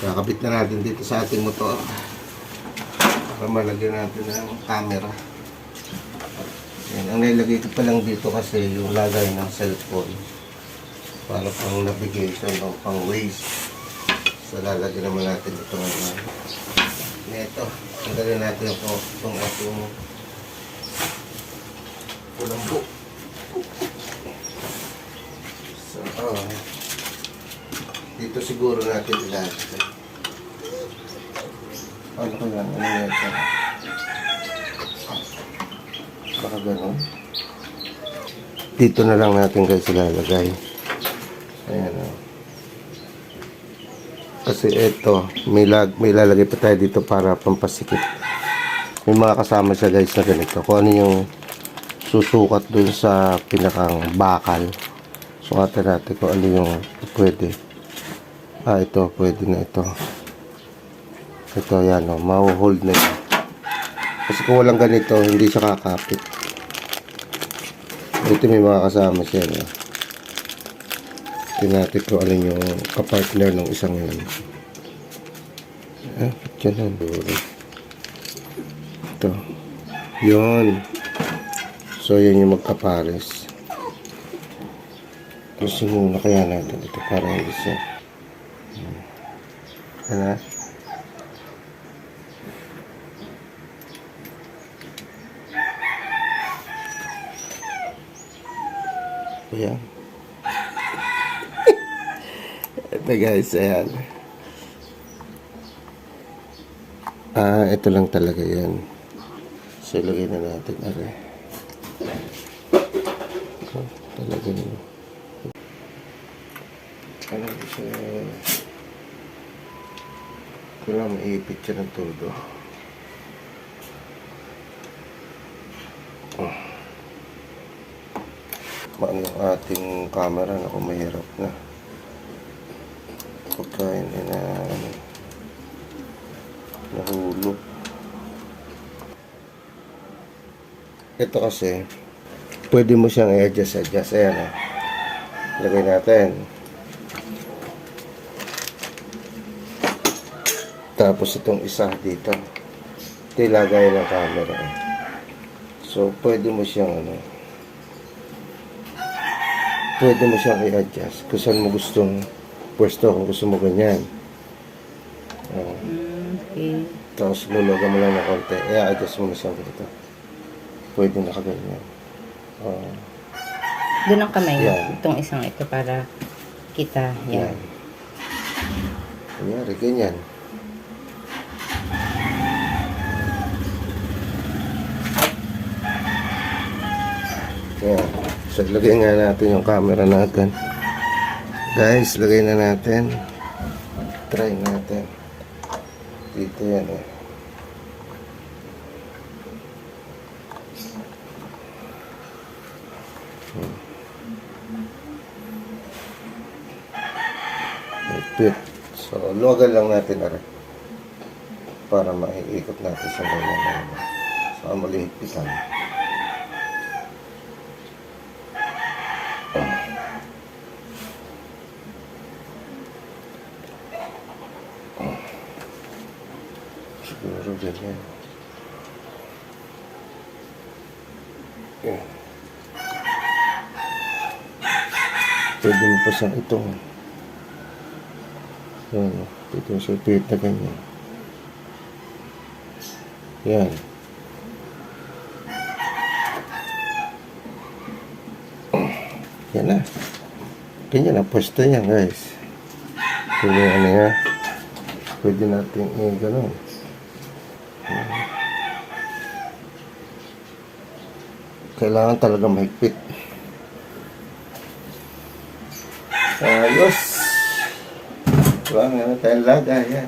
Kakabit na natin dito sa ating motor para malagyan natin ng camera. Yan, ang nilagay ko pa lang dito kasi yung lagay ng cellphone para pang navigation o pang waze. So lalagyan naman natin ito ngayon. Ito, tanggalin natin itong ating kulambo. So, dito siguro natin ilagay. Ano ko yan? Ano yan? Baka ganun. Dito na lang natin guys ilalagay. Ayan o. Kasi ito, may lalagay pa tayo dito para pampasikip. May mga kasama siya guys na ganito. Kung ano yung susukat dun sa pinakang bakal. Sukatan natin kung ano yung pwede. Ito, pwede na ito. Ito, yan o. Mahuhold na yun. Kasi kung walang ganito, hindi siya kakapit. Ito may mga kasama siya. No? Tingnan natin kung alin yung kapartner ng isang yun. Diyan na. Ito. Yun. So, yan yung magkapares. Kasi muna kaya natin ito para hindi siya. Ano? Ayan. Ito guys, ayan. Ito lang talaga yan. So, ilagay na natin. Talaga nyo. Ano siya? Kailangan maipit siya ng todo. Paano yung ating camera na kung mahirap na. Pagkain na nahulog. Ito kasi pwede mo siyang i-adjust. Ayan o. Lagay natin. Tapos itong isa dito. Ito ilagay ng camera. So pwede mo siyang pwede mo siyang i-adjust kung saan mo gustong pwesto, kung gusto mo ganyan. Okay. Tapos lulugan mo lang ng konti. I-adjust mo na siyang dito. Pwede na kaganyan. Doon ang kamay mo. Yan. Itong isang ito para kita. Yan. Kunyari, ganyan. Yan. So, lagay nga natin yung camera natin. Guys, lagay na natin. Try natin. Dito yan eh. Fit. So, luwagan lang natin para maiikot natin sa ganyan. So, malihigpitan. Siguro ganyan. Yan. Pwede mo pa siyang itong yan, ito yung sulpit na ganyan. Yan. Yan na. Ganyan ang pwesto niya guys. Pwede yan. Pwede natin gano'n. Kailangan talaga mahigpit. Ayos. Wala nga na tayong lagay yan.